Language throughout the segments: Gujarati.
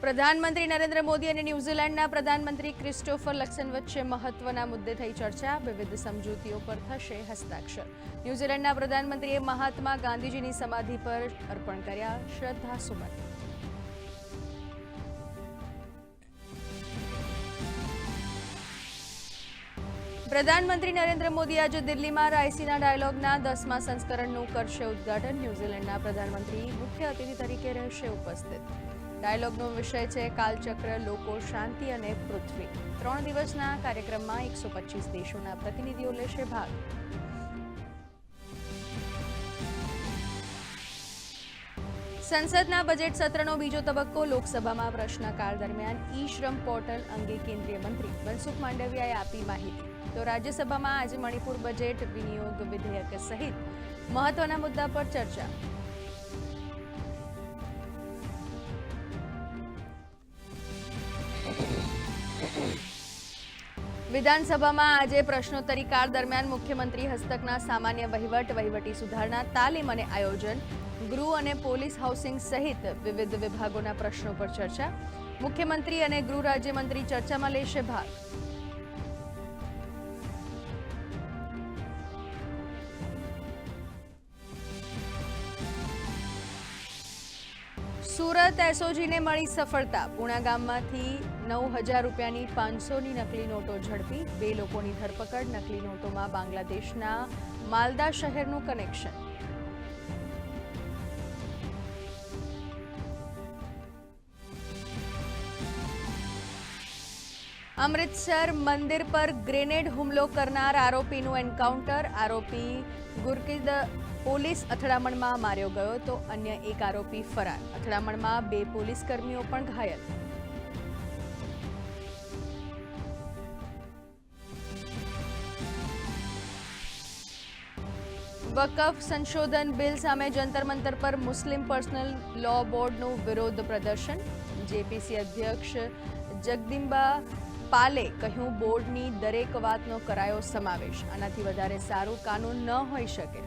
પ્રધાનમંત્રી નરેન્દ્ર મોદી અને ન્યૂઝીલેન્ડના પ્રધાનમંત્રી ક્રિસ્ટોફર લક્સન વચ્ચે મહત્વના મુદ્દે થઈ ચર્ચા. વિવિધ સમજૂતીઓ પર થશે હસ્તાક્ષર. ન્યૂઝીલેન્ડના પ્રધાનમંત્રીએ મહાત્મા ગાંધીજીની સમાધિ પર અર્પણ કર્યા શ્રદ્ધાસુમન. પ્રધાનમંત્રી નરેન્દ્ર મોદી આજે દિલ્હીમાં રાયસીના ડાયલોગના 10મા સંસ્કરણનું કરશે ઉદ્ઘાટન. ન્યૂઝીલેન્ડના પ્રધાનમંત્રી મુખ્ય અતિથિ તરીકે રહેશે ઉપસ્થિત. ડાયલોગનો વિષય છે કાલચક્ર, લોકો, શાંતિ અને પૃથ્વી. 3 દિવસના કાર્યક્રમમાં 125 દેશોના પ્રતિનિધિઓ લેશે ભાગ. સંસદના બજેટ સત્રનો બીજો તબક્કો. લોકસભામાં પ્રશ્નકાળ દરમિયાન ઈ-શ્રમ પોર્ટલ અંગે કેન્દ્રીય મંત્રી મનસુખ માંડવિયાએ આપી માહિતી. તો રાજ્યસભામાં આજે મણિપુર બજેટ વિનિયોગ વિધેયક સહિત મહત્વના મુદ્દા પર ચર્ચા. વિધાનસભામાં આજે પ્રશ્નોત્તરી કાળ દરમિયાન મુખ્યમંત્રી હસ્તકના સામાન્ય વહીવટ, વહીવટી સુધારણા, તાલીમ અને આયોજન, ગૃહ અને પોલીસ, હાઉસિંગ સહિત વિવિધ વિભાગોના પ્રશ્નો પર ચર્ચા. મુખ્યમંત્રી અને ગૃહ રાજ્યમંત્રી ચર્ચામાં લેશે ભાગ. સુરત એસઓજીને મળી સફળતા. પુણા ગામમાંથી 9,000 રૂપિયાની 500ની નકલી નોટો ઝડપી. 2 લોકોની ધરપકડ. નકલી નોટોમાં બાંગ્લાદેશના માલદા શહેરનું કનેક્શન. અમૃતસર મંદિર પર ગ્રેનેડ હુમલો કરનાર આરોપીનું એન્કાઉન્ટર. આરોપી ગુરકીદ પોલીસ અથડામણમાં માર્યો ગયો તો અન્ય એક આરોપી ફરાર. અથડામણમાં 2 પોલીસ કર્મીઓ પણ ઘાયલ. વકફ સંશોધન બિલ સામે જંતર મંતર પર મુસ્લિમ પર્સનલ લો બોર્ડનું વિરોધ પ્રદર્શન. જેપીસી અધ્યક્ષ જગદિમ્બા પાલે કહ્યું, બોર્ડની દરેક વાતનો કરાયો સમાવેશ. આનાથી વધારે સારું કાનૂન ન હોઈ શકે.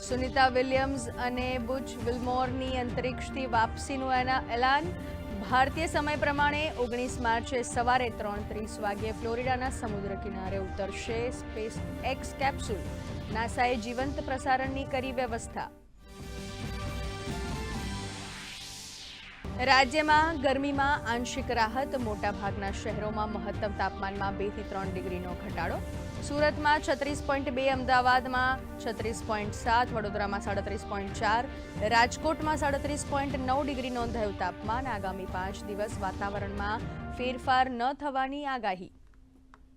સુનિતા વિલિયમ્સ અને બુચ વિલ્મોરની અંતરિક્ષથી વાપસીનું એલાન. ભારતીય સમય પ્રમાણે 19 માર્ચે સવારે 3:30 વાગ્યે ફ્લોરિડાના સમુદ્ર કિનારે ઉતરશે સ્પેસ એક્સ કેપ્સ્યુલ. નાસાએ જીવંત પ્રસારણની કરી વ્યવસ્થા. રાજ્યમાં ગરમીમાં આંશિક રાહત. મોટાભાગના શહેરોમાં મહત્તમ તાપમાનમાં 2 થી 3 ડિગ્રીનો ઘટાડો. સુરતમાં 36.2, અમદાવાદમાં 36.7, વડોદરામાં 37.4, રાજકોટમાં 37.9 ડિગ્રી નોંધાયું તાપમાન. આગામી 5 દિવસ વાતાવરણમાં ફેરફાર ન થવાની આગાહી.